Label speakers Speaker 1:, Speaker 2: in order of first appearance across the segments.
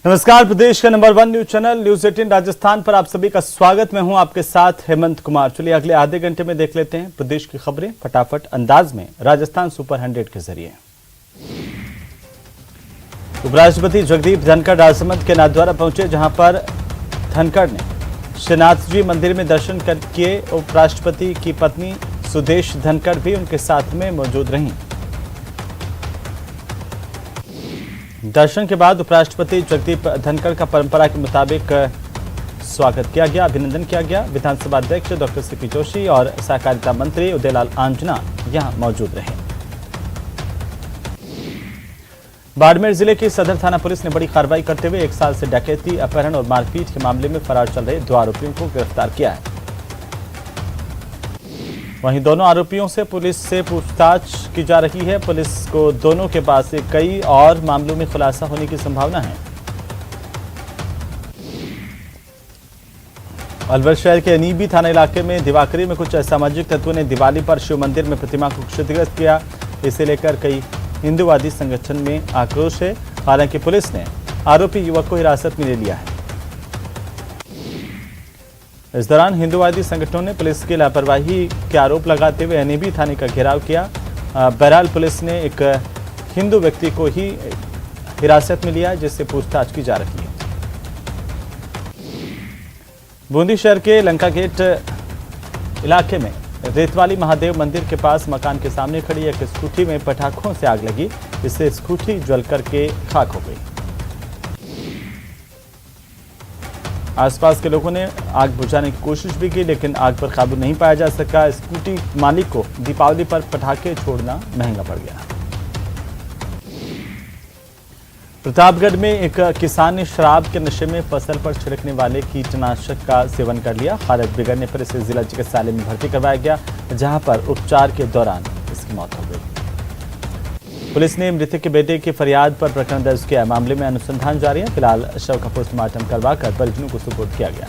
Speaker 1: नमस्कार, प्रदेश का number 1 news channel news 18 Rajasthan पर आप सभी का स्वागत। मैं हूं आपके साथ हेमंत कुमार। चलिए अगले आधे घंटे में देख लेते हैं प्रदेश की खबरें फटाफट अंदाज में राजस्थान सुपर 100 के जरिए। उपराष्ट्रपति जगदीप धनखड़ राजसमंद के नाथद्वारा पहुंचे, जहां पर धनखड़ ने श्रीनाथ जी मंदिर में दर्शन किए। उपराष्ट्रपति की पत्नी सुदेश धनखड़ भी उनके साथ में मौजूद रहीं। दर्शन के बाद उपराष्ट्रपति जगदीप धनखड़ का परंपरा के मुताबिक स्वागत किया गया, अभिनंदन किया गया। विधानसभा अध्यक्ष डॉक्टर सीपी जोशी और सहकारिता मंत्री उदयलाल आंजना यहां मौजूद रहे। बाड़मेर जिले की सदर थाना पुलिस ने बड़ी कार्रवाई करते हुए 1 साल से डकैती, अपहरण और मारपीट के मामले में फरार चल रहे 2 आरोपियों को गिरफ्तार किया है। वहीं दोनों आरोपियों से पुलिस से पूछताछ की जा रही है। पुलिस को दोनों के पास से कई और मामलों में खुलासा होने की संभावना है। अलवर शहर के अनीबी थाना इलाके में दिवाकरी में कुछ असामाजिक तत्वों ने दिवाली पर शिव मंदिर में प्रतिमा को क्षतिग्रस्त किया। इसे लेकर कई हिंदूवादी संगठन में आक्रोश है। हालांकि पुलिस ने आरोपी युवक को हिरासत में ले लिया है। इस दौरान हिंदूवादी संगठनों ने पुलिस की लापरवाही के आरोप लगाते हुए अनीबी थाने का घेराव किया। बहरहाल पुलिस ने एक हिंदू व्यक्ति को ही हिरासत में लिया, जिससे पूछताछ की जा रही है। बूंदी शहर के लंका गेट इलाके में रेतवाली महादेव मंदिर के पास मकान के सामने खड़ी एक स्कूटी में पटाखों से आग लगी, जिससे स्कूटी जलकर के खाक हो गई। आसपास के लोगों ने आग बुझाने की कोशिश भी की, लेकिन आग पर काबू नहीं पाया जा सका। स्कूटी मालिक को दीपावली पर पटाखे छोड़ना महंगा पड़ गया। प्रतापगढ़ में एक किसान ने शराब के नशे में फसल पर छिड़कने वाले कीटनाशक का सेवन कर लिया। हालत बिगड़ने पर इसे जिला चिकित्सालय में भर्ती करवाया गया, जहां पर उपचार के दौरान इसकी मौत हो गई। पुलिस ने मृतक के बेटे की फरियाद पर प्रकरण दर्ज किया। मामले में अनुसंधान जारी है। फिलहाल शव का पोस्टमार्टम करवाकर परिजनों को सुपुर्द किया गया।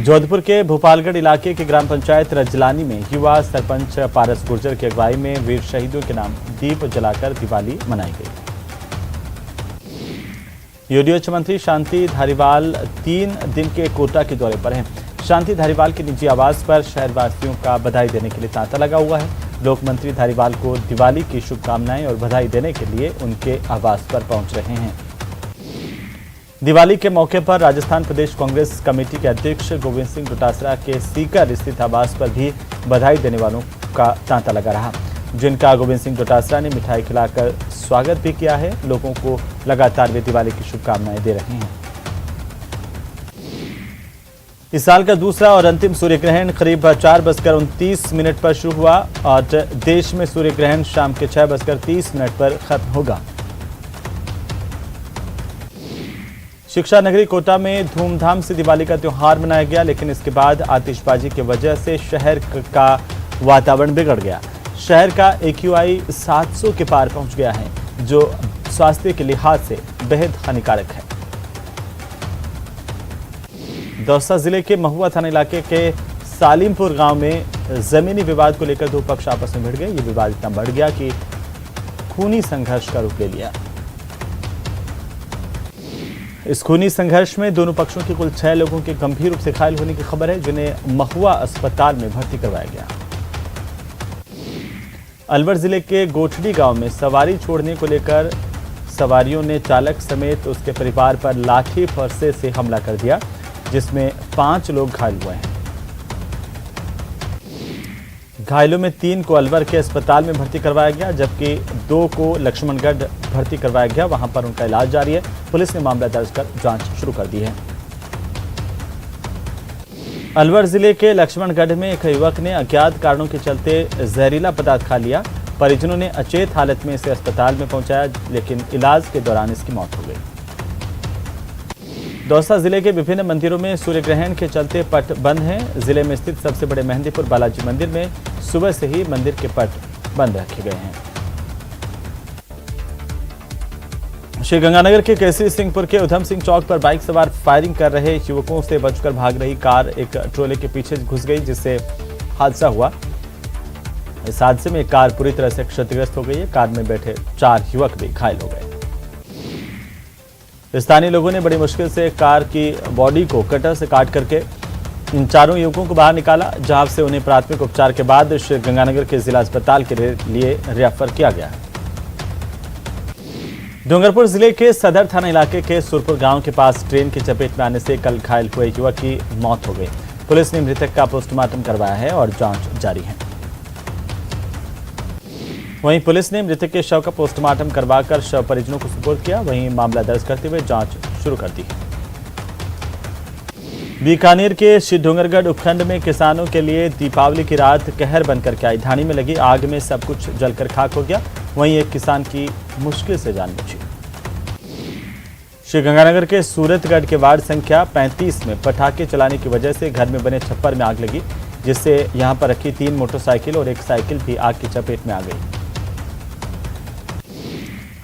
Speaker 1: जोधपुर के भोपालगढ़ इलाके के ग्राम पंचायत रजलानी में युवा सरपंच पारस गुर्जर की अगुवाई में वीर शहीदों के नाम दीप जलाकर दिवाली मनाई गई। यूडीएच मंत्री शांति धारीवाल 3 दिन के कोटा के दौरे पर हैं। शांति धारीवाल के निजी आवास पर शहरवासियों का बधाई देने के लिए तांता लगा हुआ है। लोक मंत्री धारीवाल को दिवाली की शुभकामनाएं और बधाई देने के लिए उनके आवास पर पहुंच रहे हैं। दिवाली के मौके पर राजस्थान प्रदेश कांग्रेस कमेटी के अध्यक्ष गोविंद सिंह डोटासरा के सीकर स्थित आवास पर भी बधाई देने वालों का तांता लगा रहा, जिनका गोविंद सिंह डोटासरा ने मिठाई खिलाकर स्वागत भी किया है। लोगों को लगातार वे दिवाली की शुभकामनाएं दे रहे हैं। इस साल का दूसरा और अंतिम सूर्य ग्रहण करीब 4:29 पर शुरू हुआ और देश में सूर्य ग्रहण शाम के 6:30 पर खत्म होगा। शिक्षा नगरी कोटा में धूमधाम से दिवाली का त्योहार मनाया गया, लेकिन इसके बाद आतिशबाजी की वजह से शहर का वातावरण बिगड़ गया। शहर का AQI 700 के पार पहुंच गया है, जो स्वास्थ्य के लिहाज से बेहद हानिकारक है। दौसा जिले के महुआ थाना इलाके के सालिमपुर गांव में जमीनी विवाद को लेकर 2 पक्ष आपस में भिड़ गए। ये विवाद इतना बढ़ गया कि खूनी संघर्ष का रूप ले लिया। इस खूनी संघर्ष में दोनों पक्षों के कुल 6 लोगों के गंभीर रूप से घायल होने की खबर है, जिन्हें महुआ अस्पताल में भर्ती करवाया गया। अलवर जिले के गोठड़ी गांव में सवारी छोड़ने को लेकर सवारियों ने चालक समेत उसके परिवार पर लाठी फरसे से हमला कर दिया, जिसमें 5 लोग घायल हुए हैं। घायलों में 3 को अलवर के अस्पताल में भर्ती करवाया गया, जबकि 2 को लक्ष्मणगढ़ भर्ती करवाया गया। वहां पर उनका इलाज जारी है। पुलिस ने मामला दर्ज कर जांच शुरू कर दी है। अलवर जिले के लक्ष्मणगढ़ में एक युवक ने अज्ञात कारणों के चलते जहरीला पदार्थ खा लिया। परिजनों ने अचेत हालत में इसे अस्पताल में पहुंचाया, लेकिन इलाज के दौरान इसकी मौत हो गई। दौसा जिले के विभिन्न मंदिरों में सूर्य ग्रहण के चलते पट बंद हैं। जिले में स्थित सबसे बड़े मेहंदीपुर बालाजी मंदिर में सुबह से ही मंदिर के पट बंद रखे गए हैं। श्रीगंगानगर के केसरी सिंहपुर के उधम सिंह चौक पर बाइक सवार फायरिंग कर रहे युवकों से बचकर भाग रही कार एक ट्रोले के पीछे घुस गई, जिससे हादसा हुआ। इस हादसे में एक कार पूरी तरह से क्षतिग्रस्त हो गई है। कार में बैठे 4 युवक भी घायल हो गए। स्थानीय लोगों ने बड़ी मुश्किल से कार की बॉडी को कटर से काट करके इन चारों युवकों को बाहर निकाला, जहां से उन्हें प्राथमिक उपचार के बाद श्री गंगानगर के जिला अस्पताल के लिए रेफर किया गया। डूंगरपुर जिले के सदर थाना इलाके के सुरपुर गांव के पास ट्रेन की चपेट में आने से कल घायल हुए युवक की मौत हो गई। पुलिस ने मृतक का पोस्टमार्टम करवाया है और जांच जारी है। वहीं पुलिस ने मृतक के शव का पोस्टमार्टम करवाकर शव परिजनों को सुपुर्द किया। वहीं मामला दर्ज करते हुए जांच शुरू कर दी है। बीकानेर के श्री डोंगरगढ़ उपखंड में किसानों के लिए दीपावली की रात कहर बनकर के आई। ढाणी में लगी आग में सब कुछ जलकर खाक हो गया। वहीं एक किसान की मुश्किल से जान बची। श्री गंगानगर के सूरतगढ़ के वार्ड संख्या 35 में पटाखे चलाने की वजह से घर में बने छप्पर में आग लगी, जिससे यहां पर रखी 3 मोटरसाइकिल और एक साइकिल भी आग की चपेट में आ गई।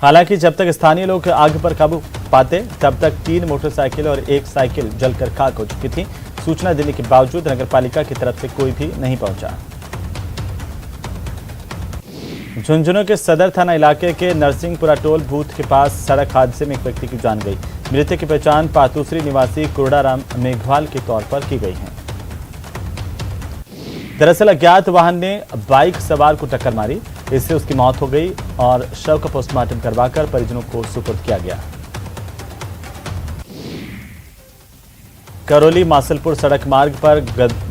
Speaker 1: हालांकि जब तक स्थानीय लोग आग पर काबू पाते तब तक 3 मोटरसाइकिल और एक साइकिल जलकर खाक हो चुकी थी। सूचना देने के बावजूद नगरपालिका की तरफ से कोई भी नहीं पहुंचा। झुंझुनू के सदर थाना इलाके के नरसिंहपुरा टोल बूथ के पास सड़क हादसे में एक व्यक्ति की जान गई। मृतक की पहचान पातूसरी निवासी कुरडाराम मेघवाल के तौर पर की गई है। दरअसल अज्ञात वाहन ने बाइक सवार को टक्कर मारी, इससे उसकी मौत हो गई और शव का पोस्टमार्टम करवाकर परिजनों को सुपुर्द किया गया। करौली मासलपुर सड़क मार्ग पर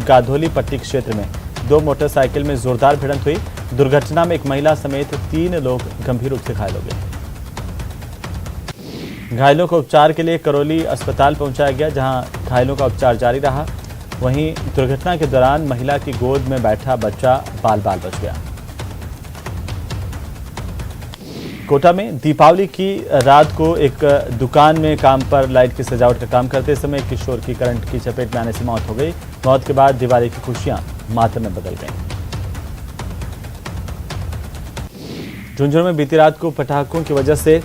Speaker 1: गाधोली पट्टी क्षेत्र में 2 मोटरसाइकिल में जोरदार भिड़ंत हुई। दुर्घटना में एक महिला समेत 3 लोग गंभीर रूप से घायल हो गए। घायलों को उपचार के लिए करौली अस्पताल पहुंचाया गया, जहां घायलों का उपचार जारी रहा। वहीं दुर्घटना के दौरान महिला की गोद में बैठा बच्चा बाल बाल बच गया। कोटा में दीपावली की रात को एक दुकान में काम पर लाइट की सजावट का काम करते समय किशोर की करंट की चपेट में आने से मौत हो गई। मौत के बाद दिवाली की खुशियां मातम में बदल गईं। झुंझुनू में बीती रात को पटाखों की वजह से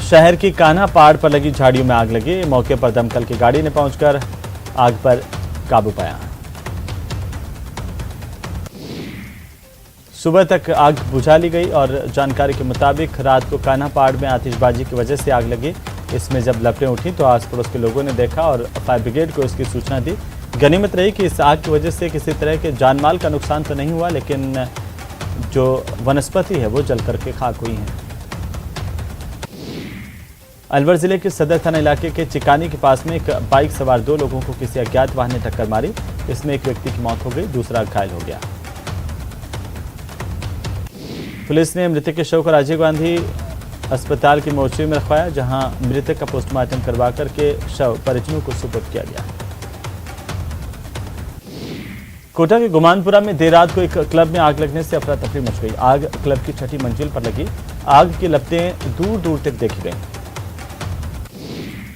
Speaker 1: शहर की कान्हा पहाड़ पर लगी झाड़ियों में आग लगी। मौके पर दमकल की गाड़ी ने पहुंचकर आग पर काबू पाया। सुबह तक आग बुझा ली गई और जानकारी के मुताबिक रात को कान्हा पहाड़ में आतिशबाजी की वजह से आग लगी। इसमें जब लपटें उठी तो आस पड़ोस के लोगों ने देखा और फायर ब्रिगेड को इसकी सूचना दी। गनीमत रही कि इस आग की वजह से किसी तरह के जानमाल का नुकसान तो नहीं हुआ, लेकिन जो वनस्पति है वो जल करके खाक हुई है। अलवर जिले के सदर थाना इलाके के चिकानी के पास में एक बाइक सवार 2 लोगों को किसी अज्ञात वाहन ने टक्कर मारी। इसमें एक व्यक्ति की मौत हो गई, दूसरा घायल हो गया। पुलिस ने मृतक के शव को राजीव गांधी अस्पताल की मोर्चरी में रखवाया, जहां मृतक का पोस्टमार्टम करवा करके शव परिजनों को सुपुर्द किया गया। कोटा के गुमानपुरा में देर रात को एक क्लब में आग लगने से अफरा तफरी मच गई। आग क्लब की 6ठी मंजिल पर लगी। आग की लपटें दूर दूर तक देखी गईं।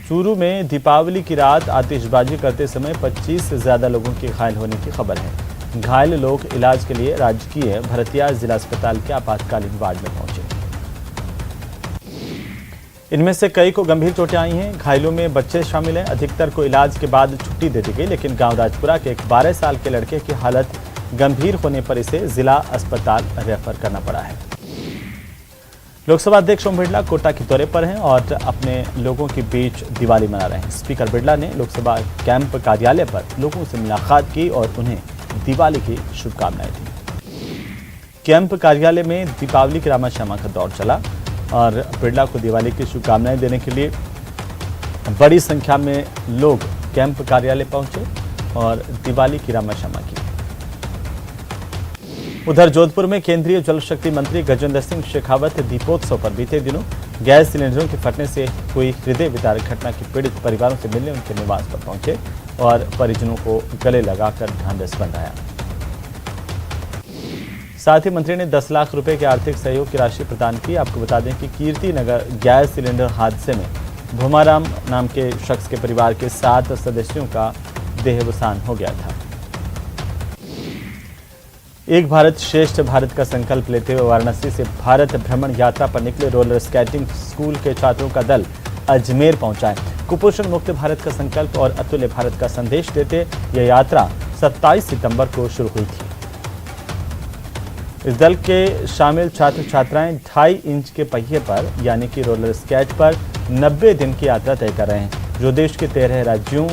Speaker 1: चूरू में दीपावली की रात आतिशबाजी करते समय 25 से ज्यादा लोगों के घायल होने की खबर है। घायल लोग इलाज के लिए राजकीय भरतिया जिला अस्पताल के आपातकालीन वार्ड में पहुंचे। इनमें से कई को गंभीर चोटें आई हैं। घायलों में बच्चे शामिल हैं। अधिकतर को इलाज के बाद छुट्टी दे दी गई, लेकिन गांव राजपुरा के एक 12 साल के लड़के की हालत गंभीर होने पर इसे जिला अस्पताल रेफर करना पड़ा है। लोकसभा अध्यक्ष ओम बिरला कोटा के दौरे पर हैं और अपने लोगों के बीच दिवाली मना रहे हैं। स्पीकर बिरला ने लोकसभा कैंप कार्यालय पर लोगों से मुलाकात की और उन्हें दिवाली की शुभकामनाएं दी। कैंप कार्यालय में दीपावली की रामा श्यामा का दौर चला और बिरला को दिवाली की शुभकामनाएं देने के लिए बड़ी संख्या में लोग कैंप कार्यालय पहुंचे और दिवाली की रामा श्यामा की। उधर जोधपुर में केंद्रीय जल शक्ति मंत्री गजेंद्र सिंह शेखावत दीपोत्सव पर बीते दिनों गैस सिलेंडरों के फटने से हुई हृदय विदारक घटना के पीड़ित परिवारों से मिलने उनके निवास पर पहुंचे और परिजनों को गले लगाकर ढांढस बंधाया। साथ ही मंत्री ने 10 लाख रुपए के आर्थिक सहयोग की राशि प्रदान की। आपको बता दें कि कीर्ति नगर गैस सिलेंडर हादसे में भूमाराम नाम के शख्स के परिवार के 7 सदस्यों का देहावसान हो गया था। एक भारत श्रेष्ठ भारत का संकल्प लेते हुए वाराणसी से भारत भ्रमण यात्रा पर निकले रोलर स्केटिंग स्कूल के छात्रों का दल अजमेर पहुंचा है। कुपोषण मुक्त भारत का संकल्प और अतुल्य भारत का संदेश देते यह यात्रा 27 सितंबर को शुरू हुई थी। इस दल के शामिल छात्र छात्राएं 2.5 इंच के पहिए पर यानी कि रोलर स्केट पर 90 दिन की यात्रा तय कर रहे हैं, जो देश के 13 राज्यों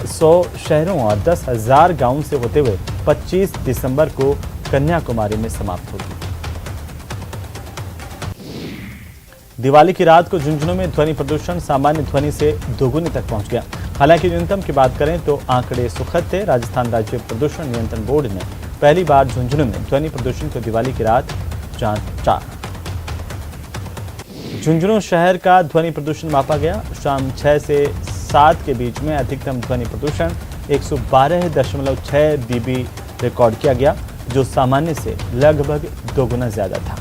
Speaker 1: 100 शहरों और 10,000 गांवों से होते हुए 25 दिसंबर को कन्याकुमारी में समाप्त होगी। दिवाली की रात को झुंझुनू में ध्वनि प्रदूषण सामान्य ध्वनि से दोगुनी तक पहुंच गया। हालांकि न्यूनतम की बात करें तो आंकड़े सुखद थे। राजस्थान राज्य प्रदूषण नियंत्रण बोर्ड ने पहली बार झुंझुनू में ध्वनि प्रदूषण को दिवाली की रात जांचा। झुंझुनू शहर का ध्वनि प्रदूषण मापा गया। शाम 6 से 7 के बीच में अधिकतम ध्वनि प्रदूषण 112.6 dB रिकॉर्ड किया गया, जो सामान्य से लगभग दोगुना ज्यादा था।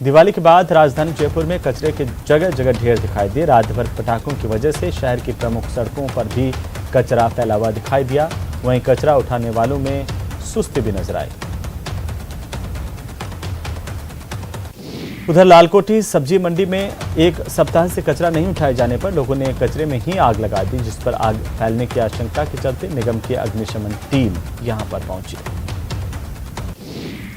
Speaker 1: दिवाली के बाद राजधानी जयपुर में कचरे के जगह जगह ढेर दिखाई दिए। रात भर पटाखों की वजह से शहर की प्रमुख सड़कों पर भी कचरा फैला हुआ दिखाई दिया। वहीं कचरा उठाने वालों में सुस्ती भी नजर आई। उधर लालकोठी सब्जी मंडी में एक सप्ताह से कचरा नहीं उठाए जाने पर लोगों ने कचरे में ही आग लगा दी, जिस पर आग फैलने की आशंका के चलते निगम की अग्निशमन टीम यहां पर पहुंची।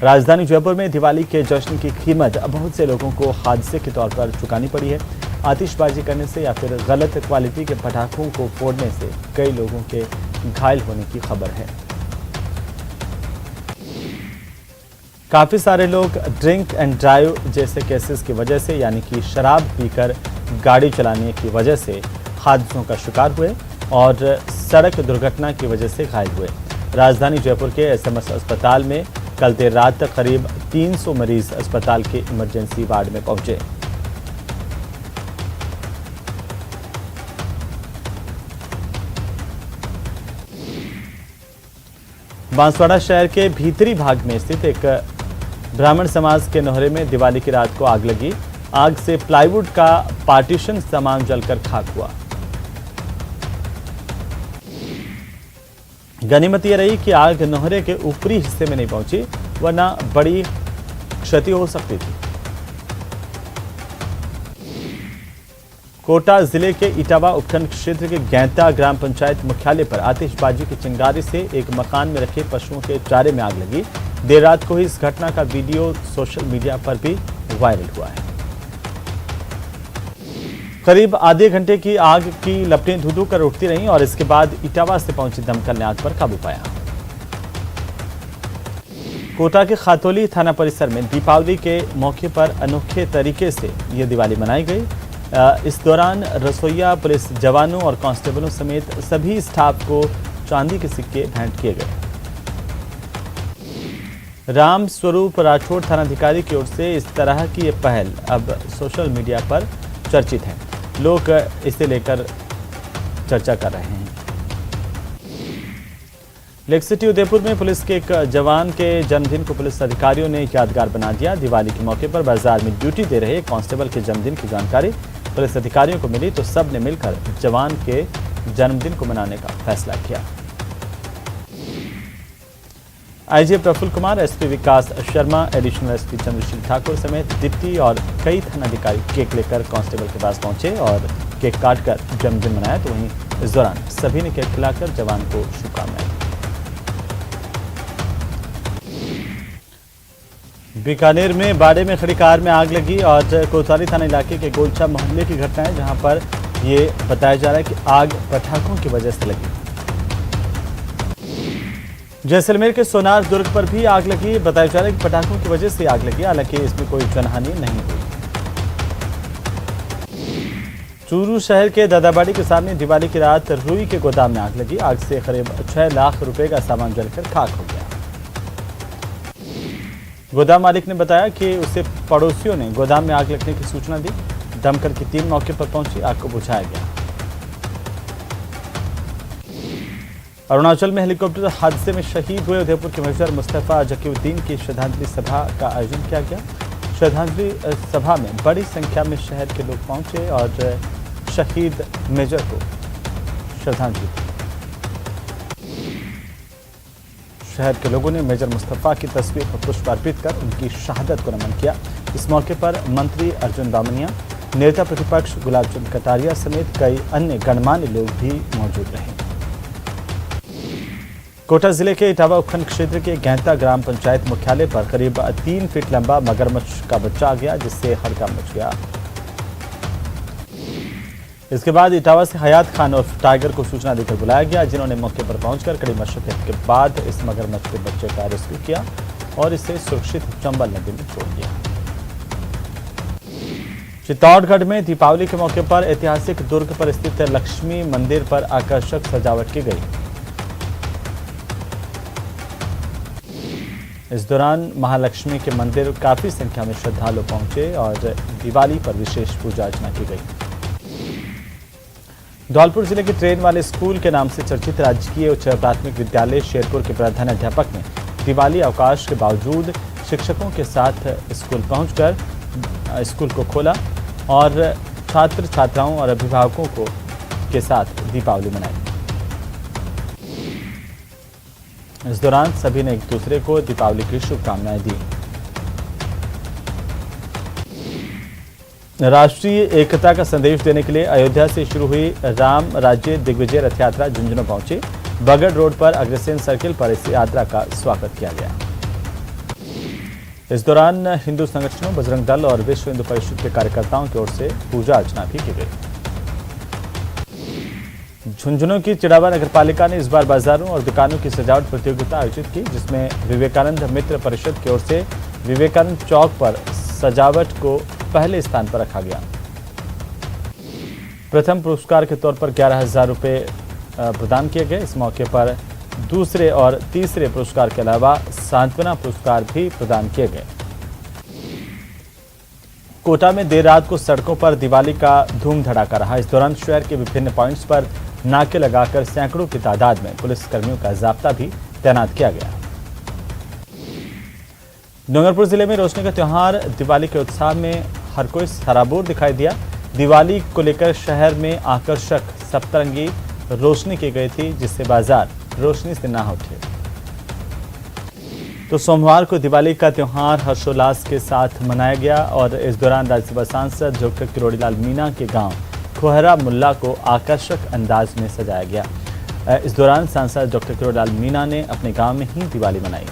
Speaker 1: राजधानी जयपुर में दिवाली के जश्न की कीमत बहुत से लोगों को हादसे के तौर पर चुकानी पड़ी है। आतिशबाजी करने से या फिर गलत क्वालिटी के पटाखों को फोड़ने से कई लोगों के घायल होने की खबर है। काफी सारे लोग ड्रिंक एंड ड्राइव जैसे केसेस की वजह से यानी कि शराब पीकर गाड़ी चलाने की वजह से हादसों का शिकार हुए और सड़क दुर्घटना की वजह से घायल हुए। राजधानी जयपुर के एसएमएस अस्पताल में कल देर रात तक करीब 300 मरीज अस्पताल के इमरजेंसी वार्ड में पहुंचे। बांसवाड़ा शहर के भीतरी भाग में स्थित एक ब्राह्मण समाज के नोहरे में दिवाली की रात को आग लगी। आग से प्लाईवुड का पार्टीशन सामान जलकर खाक हुआ। गनीमत यह रही कि आग नोहरे के ऊपरी हिस्से में नहीं पहुंची, वरना बड़ी क्षति हो सकती थी। कोटा जिले के इटावा उपखंड क्षेत्र के गैंता ग्राम पंचायत मुख्यालय पर आतिशबाजी की चिंगारी से एक मकान में रखे पशुओं के चारे में आग लगी। देर रात को ही इस घटना का वीडियो सोशल मीडिया पर भी वायरल हुआ है। करीब आधे घंटे की आग की लपटें धू-धू कर उठती रहीं और इसके बाद इटावा से पहुंची दमकल ने आग पर काबू पाया। कोटा के खातौली थाना परिसर में दीपावली के मौके पर अनोखे तरीके से ये दिवाली मनाई गई। इस दौरान रसोईया, पुलिस जवानों और कांस्टेबलों समेत सभी स्टाफ को चांदी के सिक्के भेंट किए गए। राम स्वरूप राठौड़ थानाधिकारी की ओर से इस तरह की ये पहल अब सोशल मीडिया पर चर्चित है। लोग इसे लेकर चर्चा कर रहे हैं। लेक सिटी उदयपुर में पुलिस के एक जवान के जन्मदिन को पुलिस अधिकारियों ने यादगार बना दिया। दिवाली के मौके पर बाजार में ड्यूटी दे रहे कांस्टेबल के जन्मदिन की जानकारी पुलिस अधिकारियों को मिली तो सब ने मिलकर जवान के जन्मदिन को मनाने का फैसला किया। आईजी प्रफुल्ल कुमार, एसपी विकास शर्मा, एडिशनल एसपी चंद्रशील ठाकुर समेत डिप्टी और कई थानाधिकारी केक लेकर कांस्टेबल के पास पहुंचे और केक काटकर जन्मदिन मनाया। तो वहीं इस दौरान सभी ने केक खिलाकर जवान को शुभकामनाएं दी। बीकानेर में बाड़े में खड़ी कार में आग लगी और कोतवाली थाना इलाके के गोलछा मोहल्ले की घटना है, जहां पर ये बताया जा रहा है कि आग पटाखों की वजह से लगी। जैसलमेर के सोनार दुर्ग पर भी आग लगी। बताया जा रहा है कि पटाखों की वजह से आग लगी, हालांकि इसमें कोई जनहानि नहीं हुई। चूरू शहर के दादाबाड़ी के सामने दिवाली की रात रुई के गोदाम में आग लगी। आग से करीब 6 लाख रुपए का सामान जलकर खाक हो गया। गोदाम मालिक ने बताया कि उसे पड़ोसियों ने गोदाम में आग लगने की सूचना दी। दमकल की टीम मौके पर पहुंची, आग को बुझाया गया। अरुणाचल में हेलीकॉप्टर हादसे में शहीद हुए उदयपुर के मेजर मुस्तफा जकीउद्दीन की श्रद्धांजलि सभा का आयोजन किया गया। श्रद्धांजलि सभा में बड़ी संख्या में शहर के लोग पहुंचे और शहीद मेजर को श्रद्धांजलि दी। शहर के लोगों ने मेजर मुस्तफा की तस्वीर पर पुष्प अर्पित कर उनकी शहादत को नमन किया। इस मौके पर मंत्री अर्जुन बामनिया, नेता प्रतिपक्ष गुलाब चंद कटारिया समेत कई अन्य गणमान्य लोग भी मौजूद रहे। कोटा जिले के इटावा उपखंड क्षेत्र के गहता ग्राम पंचायत मुख्यालय पर करीब 3 फीट लंबा मगरमच्छ का बच्चा आ गया, जिससे हड़कंप मच गया। इसके बाद इटावा से हयात खान और टाइगर को सूचना देकर बुलाया गया, जिन्होंने मौके पर पहुंचकर कड़ी मशक्कत के बाद इस मगरमच्छ के बच्चे का रेस्क्यू किया और इसे सुरक्षित चंबल नदी में छोड़ दिया। चित्तौड़गढ़ में दीपावली के मौके पर ऐतिहासिक दुर्ग पर स्थित लक्ष्मी मंदिर पर आकर्षक सजावट की गई। इस दौरान महालक्ष्मी के मंदिर काफी संख्या में श्रद्धालु पहुंचे और दिवाली पर विशेष पूजा अर्चना की गई। धौलपुर जिले के ट्रेन वाले स्कूल के नाम से चर्चित राजकीय उच्च प्राथमिक विद्यालय शेरपुर के प्रधान अध्यापक ने दिवाली अवकाश के बावजूद शिक्षकों के साथ स्कूल पहुंचकर स्कूल को खोला और छात्र छात्राओं और अभिभावकों के साथ दीपावली मनाई। इस दौरान सभी ने एक दूसरे को दीपावली की शुभकामनाएं दी। राष्ट्रीय एकता का संदेश देने के लिए अयोध्या से शुरू हुई राम राज्य दिग्विजय रथ यात्रा झुंझुनू पहुंची। बगड़ रोड पर अग्रसेन सर्किल पर इस यात्रा का स्वागत किया गया। इस दौरान हिंदू संगठनों, बजरंग दल और विश्व हिंदू परिषद के कार्यकर्ताओं की ओर से पूजा अर्चना भी की गई। झुंझुनू की चिड़ावा नगरपालिका ने इस बार बाजारों और दुकानों की सजावट प्रतियोगिता आयोजित की, जिसमें विवेकानंद मित्र परिषद की ओर से विवेकानंद चौक पर सजावट को पहले स्थान पर रखा गया। प्रथम पुरस्कार के तौर पर 11,000 रुपये प्रदान किए गए। इस मौके पर दूसरे और तीसरे पुरस्कार के अलावा सांत्वना पुरस्कार भी प्रदान किए गए। कोटा में देर रात को सड़कों पर दिवाली का धूम धड़ाका रहा। इस दौरान शहर के विभिन्न पॉइंट्स पर नाके लगाकर सैकड़ों की तादाद में पुलिसकर्मियों का जाब्ता भी तैनात किया गया। डूंगरपुर जिले में रोशनी का त्योहार दिवाली के उत्साह में हर कोई सराबोर दिखाई दिया। दिवाली को लेकर शहर में आकर्षक सप्तरंगी रोशनी की गई थी, जिससे बाजार रोशनी से नहा उठे। तो सोमवार को दिवाली का त्योहार हर्षोल्लास के साथ मनाया गया और इस दौरान राज्यसभा सांसद डॉक्टर किरोड़ीलाल मीणा के गांव खोहरा मुल्ला को आकर्षक अंदाज में सजाया गया। इस दौरान सांसद डॉक्टर किरोड़ीलाल मीणा ने अपने गांव में ही दिवाली मनाई।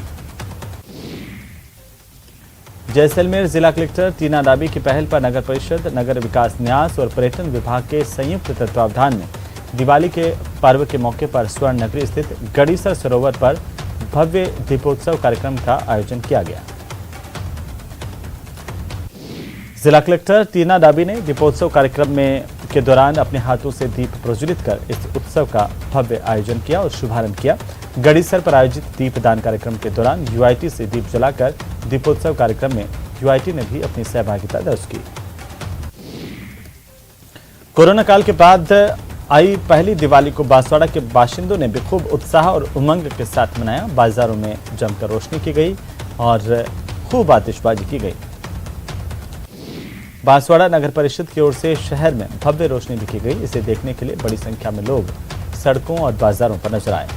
Speaker 1: जैसलमेर जिला कलेक्टर टीना डाबी की पहल पर नगर परिषद, नगर विकास न्यास और पर्यटन विभाग के संयुक्त तत्वावधान में दिवाली के पर्व के मौके पर स्वर्ण नगरी स्थित गड़ीसर सरोवर पर भव्य दीपोत्सव कार्यक्रम का आयोजन किया गया। जिला कलेक्टर टीना डाबी ने दीपोत्सव कार्यक्रम के दौरान अपने हाथों से दीप प्रज्वलित कर इस उत्सव का भव्य आयोजन किया और शुभारंभ किया। गड़ीसर पर आयोजित दीपदान कार्यक्रम के दौरान यूआईटी से दीप जलाकर दीपोत्सव कार्यक्रम में यूआईटी ने भी अपनी सहभागिता दर्ज की। कोरोना काल के बाद आई पहली दिवाली को बांसवाड़ा के बाशिंदों ने बेखूब उत्साह और उमंग के साथ मनाया। बाजारों में जमकर रोशनी की गई और खूब आतिशबाजी की गई। बांसवाड़ा नगर परिषद की ओर से शहर में भव्य रोशनी भी की गई। इसे देखने के लिए बड़ी संख्या में लोग सड़कों और बाजारों पर नजर आए।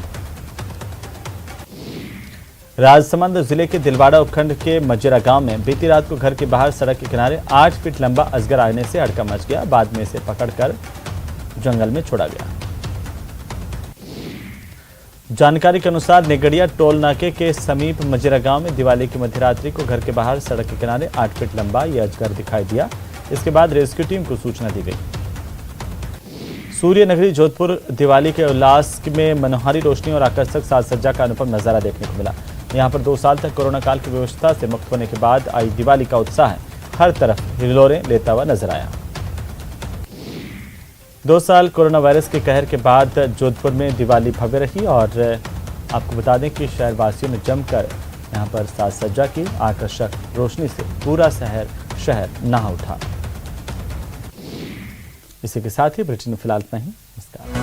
Speaker 1: राजसमंद जिले के दिलवाड़ा उपखंड के मजेरा गांव में बीती रात को घर के बाहर सड़क के किनारे 8 फीट लंबा अजगर आने से हड़कंप मच गया। बाद में इसे पकड़कर जंगल में छोड़ा गया। जानकारी के अनुसार नेगड़िया टोल नाके के समीप मजेरा गांव में दिवाली की मध्यरात्रि को घर के बाहर सड़क के किनारे 8 फीट लंबा यह अजगर दिखाई दिया। इसके बाद रेस्क्यू टीम को सूचना दी गई। सूर्य नगरी जोधपुर दिवाली के उल्लास में मनोहारी रोशनी और आकर्षक साज सज्जा का अनुपम नजारा देखने को मिला। यहां पर 2 साल तक कोरोना काल की व्यवस्था से मुक्त होने के बाद आई दिवाली का उत्साह हर तरफ हिलोरें लेता हुआ नजर आया। 2 साल कोरोना वायरस के कहर के बाद जोधपुर में दिवाली भव्य रही और आपको बता दें कि शहरवासियों ने जमकर यहां पर साज सज्जा की। आकर्षक रोशनी से पूरा शहर नहा उठा। इसी के साथ ही बुलेटिन फिलहाल इतना ही। नमस्कार।